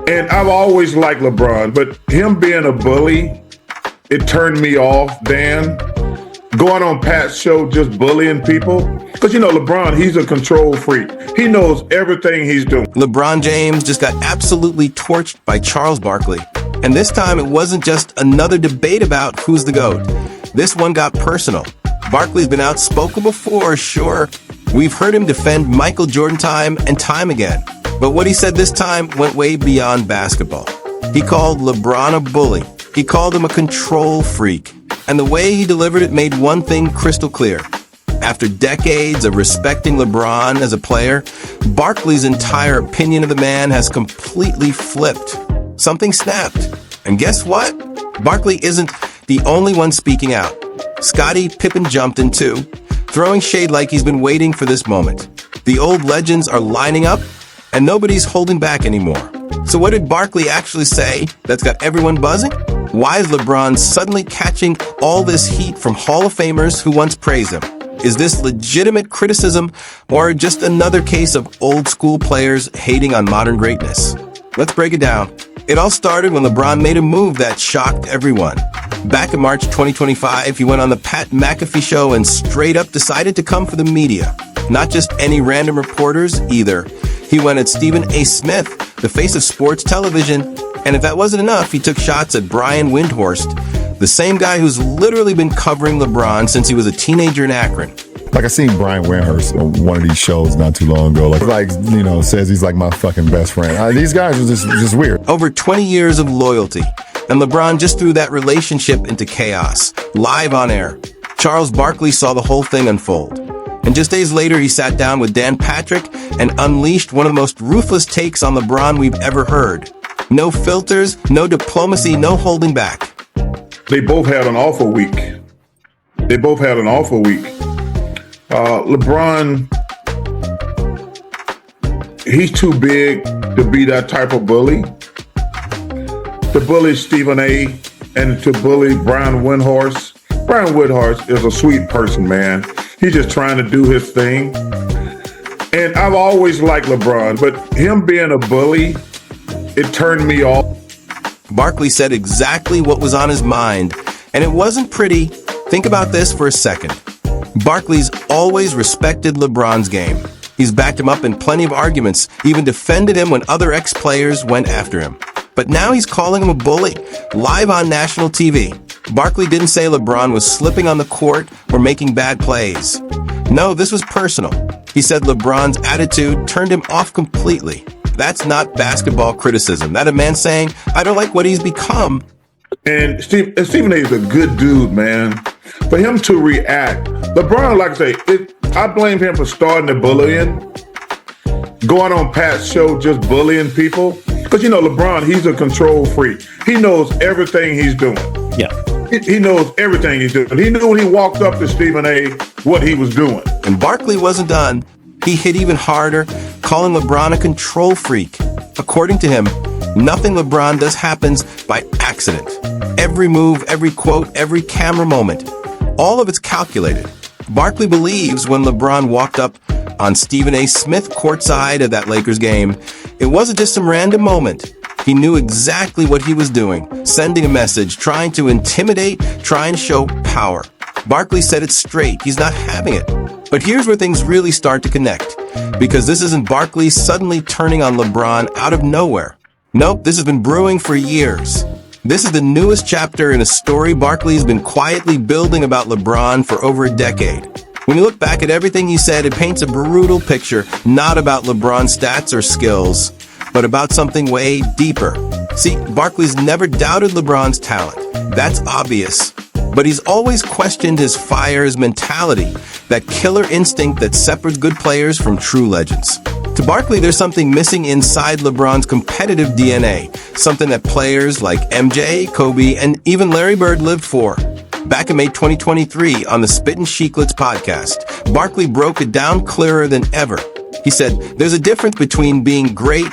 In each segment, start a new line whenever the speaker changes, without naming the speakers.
And I've always liked LeBron, but him being a bully, it turned me off, Dan. Going on Pat's show just bullying people. Because, LeBron, he's a control freak. He knows everything he's doing.
LeBron James just got absolutely torched by Charles Barkley. And this time it wasn't just another debate about who's the GOAT. This one got personal. Barkley's been outspoken before, sure. We've heard him defend Michael Jordan time and time again. But what he said this time went way beyond basketball. He called LeBron a bully. He called him a control freak. And the way he delivered it made one thing crystal clear. After decades of respecting LeBron as a player, Barkley's entire opinion of the man has completely flipped. Something snapped. And guess what? Barkley isn't the only one speaking out. Scottie Pippen jumped in too, throwing shade like he's been waiting for this moment. The old legends are lining up, and nobody's holding back anymore. So what did Barkley actually say that's got everyone buzzing? Why is LeBron suddenly catching all this heat from Hall of Famers who once praised him? Is this legitimate criticism or just another case of old school players hating on modern greatness? Let's break it down. It all started when LeBron made a move that shocked everyone. Back in March 2025, he went on the Pat McAfee Show and straight up decided to come for the media. Not just any random reporters either. He went at Stephen A. Smith, the face of sports television, and if that wasn't enough, he took shots at Brian Windhorst, the same guy who's literally been covering LeBron since he was a teenager in Akron.
Like, I seen Brian Windhorst on one of these shows not too long ago. Says he's like my fucking best friend. These guys are just weird.
Over 20 years of loyalty. And LeBron just threw that relationship into chaos, live on air. Charles Barkley saw the whole thing unfold. And just days later, he sat down with Dan Patrick and unleashed one of the most ruthless takes on LeBron we've ever heard. No filters, no diplomacy, no holding back.
They both had an awful week. LeBron, he's too big to be that type of bully. To bully Stephen A. and to bully Brian Windhorst. Brian Windhorst is a sweet person, man. He's just trying to do his thing. And I've always liked LeBron, but him being a bully, it turned me off.
Barkley said exactly what was on his mind, and it wasn't pretty. Think about this for a second. Barkley's always respected LeBron's game. He's backed him up in plenty of arguments, even defended him when other ex-players went after him. But now he's calling him a bully, live on national TV. Barkley didn't say LeBron was slipping on the court or making bad plays. No, this was personal. He said LeBron's attitude turned him off completely. That's not basketball criticism. That's a man saying, I don't like what he's become.
And Stephen A. is a good dude, man. For him to react, LeBron, like I say, I blame him for starting the bullying, going on Pat's show just bullying people. Because, LeBron, he's a control freak. He knows everything he's doing.
Yeah.
He knows everything he's doing. He knew when he walked up to Stephen A. what he was doing.
And Barkley wasn't done. He hit even harder, calling LeBron a control freak. According to him, nothing LeBron does happens by accident. Every move, every quote, every camera moment, all of it's calculated. Barkley believes when LeBron walked up on Stephen A. Smith courtside at that Lakers game, it wasn't just some random moment. He knew exactly what he was doing, sending a message, trying to intimidate, trying to show power. Barkley said it straight. He's not having it. But here's where things really start to connect, because this isn't Barkley suddenly turning on LeBron out of nowhere. Nope, this has been brewing for years. This is the newest chapter in a story Barkley's been quietly building about LeBron for over a decade. When you look back at everything he said, it paints a brutal picture, not about LeBron's stats or skills, but about something way deeper. See, Barkley's never doubted LeBron's talent. That's obvious. But he's always questioned his fire, his mentality, that killer instinct that separates good players from true legends. To Barkley, there's something missing inside LeBron's competitive DNA, something that players like MJ, Kobe, and even Larry Bird lived for. Back in May 2023 on the Spittin' Chiclets podcast, Barkley broke it down clearer than ever. He said, there's a difference between being great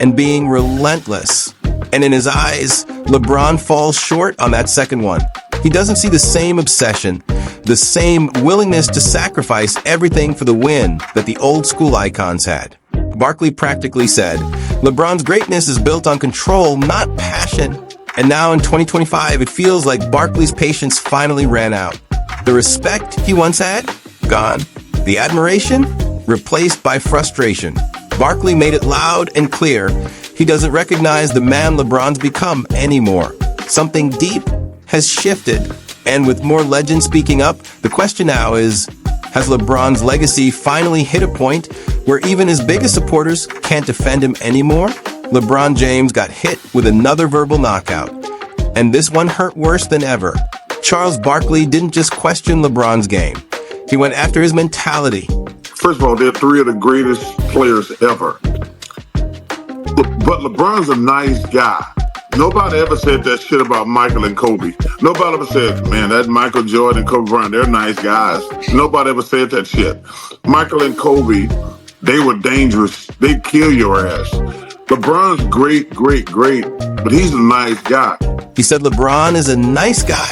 and being relentless. And in his eyes, LeBron falls short on that second one. He doesn't see the same obsession, the same willingness to sacrifice everything for the win that the old school icons had. Barkley practically said, LeBron's greatness is built on control, not passion. And now in 2025, it feels like Barkley's patience finally ran out. The respect he once had? Gone. The admiration? Replaced by frustration. Barkley made it loud and clear. He doesn't recognize the man LeBron's become anymore. Something deep has shifted. And with more legends speaking up, the question now is, has LeBron's legacy finally hit a point where even his biggest supporters can't defend him anymore? LeBron James got hit with another verbal knockout. And this one hurt worse than ever. Charles Barkley didn't just question LeBron's game. He went after his mentality.
First of all, they're three of the greatest players ever. But LeBron's a nice guy. Nobody ever said that shit about Michael and Kobe. Nobody ever said, man, that Michael Jordan and Kobe Bryant, they're nice guys. Nobody ever said that shit. Michael and Kobe, they were dangerous. They'd kill your ass. LeBron's great, but he's a nice guy.
He said LeBron is a nice guy.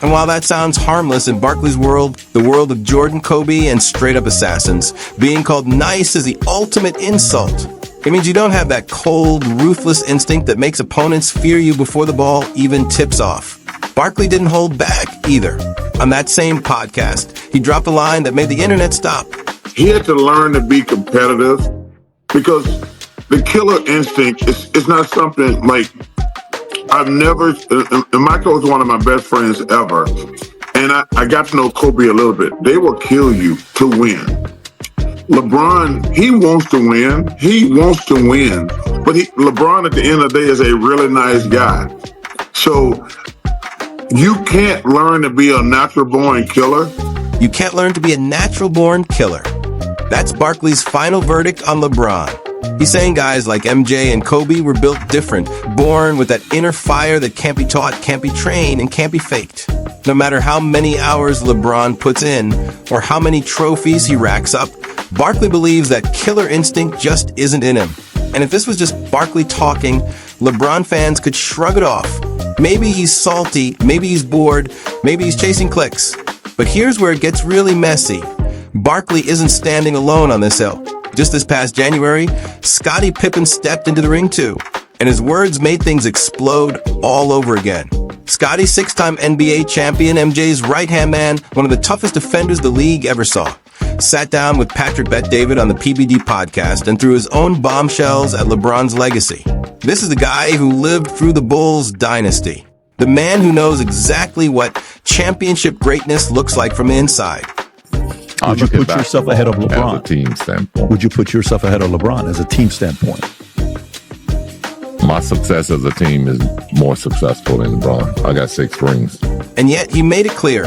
And while that sounds harmless in Barkley's world, the world of Jordan, Kobe, and straight-up assassins, being called nice is the ultimate insult. It means you don't have that cold, ruthless instinct that makes opponents fear you before the ball even tips off. Barkley didn't hold back either. On that same podcast, he dropped a line that made the internet stop.
He had to learn to be competitive because the killer instinct is not something like I've never, and Michael was one of my best friends ever. And I got to know Kobe a little bit. They will kill you to win. LeBron, he wants to win. But LeBron at the end of the day is a really nice guy. So you can't learn to be a natural born killer.
You can't learn to be a natural born killer. That's Barkley's final verdict on LeBron. He's saying guys like MJ and Kobe were built different, born with that inner fire that can't be taught, can't be trained, and can't be faked. No matter how many hours LeBron puts in or how many trophies he racks up, Barkley believes that killer instinct just isn't in him. And if this was just Barkley talking, LeBron fans could shrug it off. Maybe he's salty, maybe he's bored, maybe he's chasing clicks. But here's where it gets really messy. Barkley isn't standing alone on this hill. Just this past January, Scottie Pippen stepped into the ring too, and his words made things explode all over again. Scottie, six-time NBA champion, MJ's right-hand man, one of the toughest defenders the league ever saw, sat down with Patrick Bet-David on the PBD podcast and threw his own bombshells at LeBron's legacy. This is the guy who lived through the Bulls dynasty, the man who knows exactly what championship greatness looks like from the inside.
Would you put yourself ahead of LeBron?
As a team standpoint.
Would you put yourself ahead of LeBron as a team standpoint?
My success as a team is more successful than LeBron. I got 6 rings.
And yet he made it clear.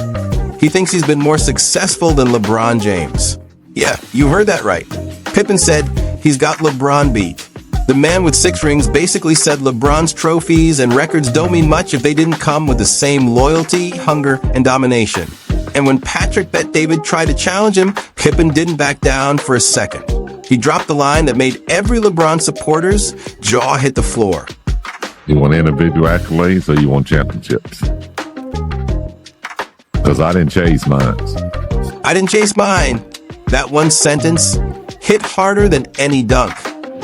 He thinks he's been more successful than LeBron James. Yeah, you heard that right. Pippen said he's got LeBron beat. The man with 6 rings basically said LeBron's trophies and records don't mean much if they didn't come with the same loyalty, hunger, and domination. And when Patrick Bet-David tried to challenge him, Pippen didn't back down for a second. He dropped the line that made every LeBron supporter's jaw hit the floor.
You want individual accolades or you want championships? Because I didn't chase mine.
I didn't chase mine. That one sentence hit harder than any dunk.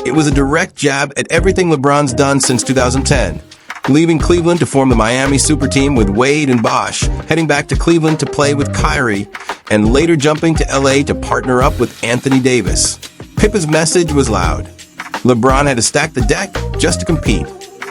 It was a direct jab at everything LeBron's done since 2010. Leaving Cleveland to form the Miami Super Team with Wade and Bosh, heading back to Cleveland to play with Kyrie, and later jumping to LA to partner up with Anthony Davis. Pippen's message was loud. LeBron had to stack the deck just to compete,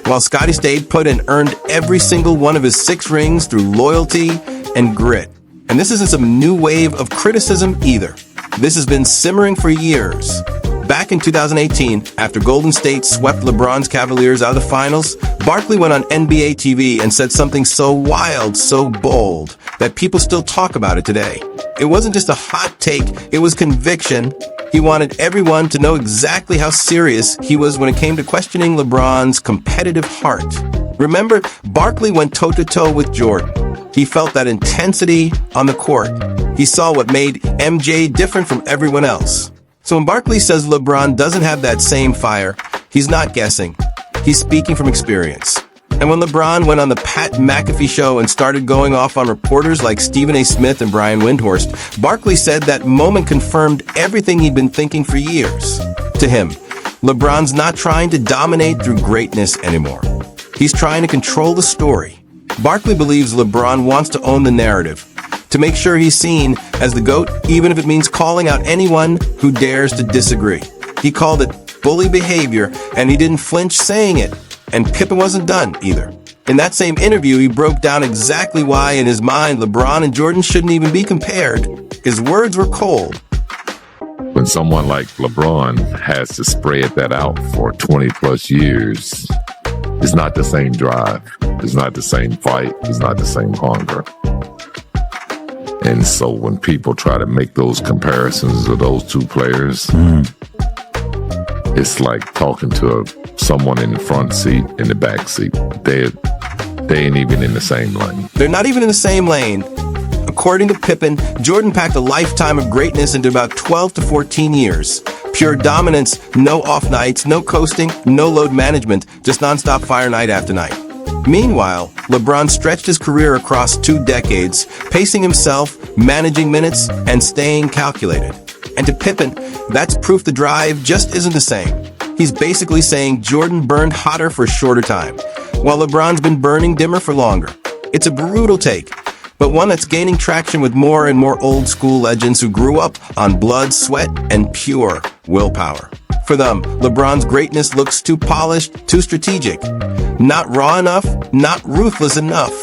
while Scottie stayed put and earned every single one of his 6 rings through loyalty and grit. And this isn't some new wave of criticism either. This has been simmering for years. Back in 2018, after Golden State swept LeBron's Cavaliers out of the finals, Barkley went on NBA TV and said something so wild, so bold, that people still talk about it today. It wasn't just a hot take, it was conviction. He wanted everyone to know exactly how serious he was when it came to questioning LeBron's competitive heart. Remember, Barkley went toe-to-toe with Jordan. He felt that intensity on the court. He saw what made MJ different from everyone else. So when Barkley says LeBron doesn't have that same fire, he's not guessing. He's speaking from experience. And when LeBron went on the Pat McAfee Show and started going off on reporters like Stephen A. Smith and Brian Windhorst, Barkley said that moment confirmed everything he'd been thinking for years. To him, LeBron's not trying to dominate through greatness anymore. He's trying to control the story. Barkley believes LeBron wants to own the narrative, to make sure he's seen as the GOAT, even if it means calling out anyone who dares to disagree. He called it bully behavior, and he didn't flinch saying it. And Pippen wasn't done either. In that same interview, he broke down exactly why, in his mind, LeBron and Jordan shouldn't even be compared. His words were cold.
When someone like LeBron has to spread that out for 20 plus years, it's not the same drive. It's not the same fight. It's not the same hunger. And so when people try to make those comparisons of those two players, it's like talking to someone in the front seat and the back seat. They ain't even in the same lane.
They're not even in the same lane. According to Pippen, Jordan packed a lifetime of greatness into about 12 to 14 years. Pure dominance, no off nights, no coasting, no load management, just nonstop fire night after night. Meanwhile, LeBron stretched his career across 2 decades, pacing himself, managing minutes, and staying calculated. And to Pippen, that's proof the drive just isn't the same. He's basically saying Jordan burned hotter for a shorter time, while LeBron's been burning dimmer for longer. It's a brutal take, but one that's gaining traction with more and more old-school legends who grew up on blood, sweat, and pure willpower. For them, LeBron's greatness looks too polished, too strategic. Not raw enough, not ruthless enough.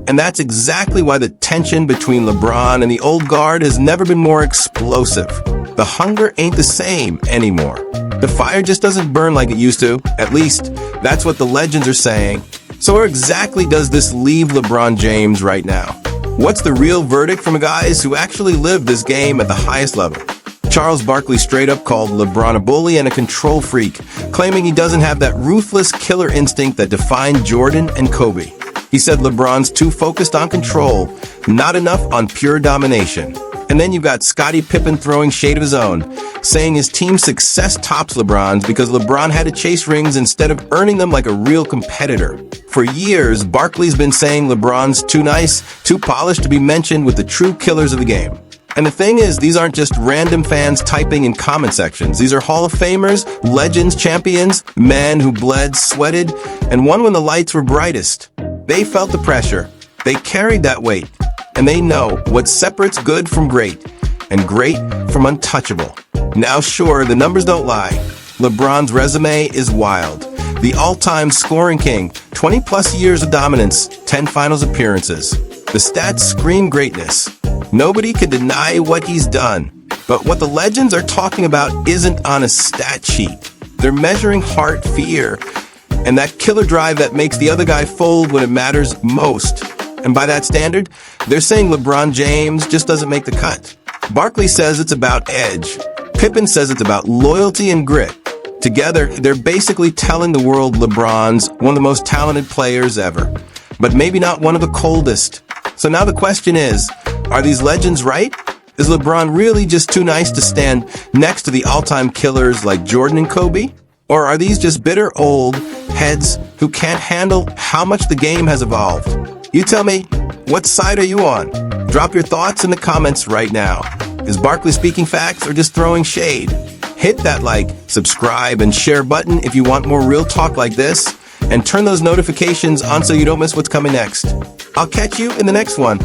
And that's exactly why the tension between LeBron and the old guard has never been more explosive. The hunger ain't the same anymore. The fire just doesn't burn like it used to. At least, that's what the legends are saying. So where exactly does this leave LeBron James right now? What's the real verdict from guys who actually live this game at the highest level? Charles Barkley straight up called LeBron a bully and a control freak, claiming he doesn't have that ruthless killer instinct that defined Jordan and Kobe. He said LeBron's too focused on control, not enough on pure domination. And then you've got Scottie Pippen throwing shade of his own, saying his team's success tops LeBron's because LeBron had to chase rings instead of earning them like a real competitor. For years, Barkley's been saying LeBron's too nice, too polished to be mentioned with the true killers of the game. And the thing is, these aren't just random fans typing in comment sections. These are Hall of Famers, legends, champions, men who bled, sweated, and won when the lights were brightest. They felt the pressure. They carried that weight. And they know what separates good from great, and great from untouchable. Now, sure, the numbers don't lie. LeBron's resume is wild. The all-time scoring king, 20-plus years of dominance, 10 finals appearances. The stats scream greatness. Nobody can deny what he's done. But what the legends are talking about isn't on a stat sheet. They're measuring heart, fear, and that killer drive that makes the other guy fold when it matters most. And by that standard, they're saying LeBron James just doesn't make the cut. Barkley says it's about edge. Pippen says it's about loyalty and grit. Together, they're basically telling the world LeBron's one of the most talented players ever, but maybe not one of the coldest. So now the question is, are these legends right? Is LeBron really just too nice to stand next to the all-time killers like Jordan and Kobe? Or are these just bitter old heads who can't handle how much the game has evolved? You tell me, what side are you on? Drop your thoughts in the comments right now. Is Barkley speaking facts or just throwing shade? Hit that like, subscribe, and share button if you want more real talk like this, and turn those notifications on so you don't miss what's coming next. I'll catch you in the next one.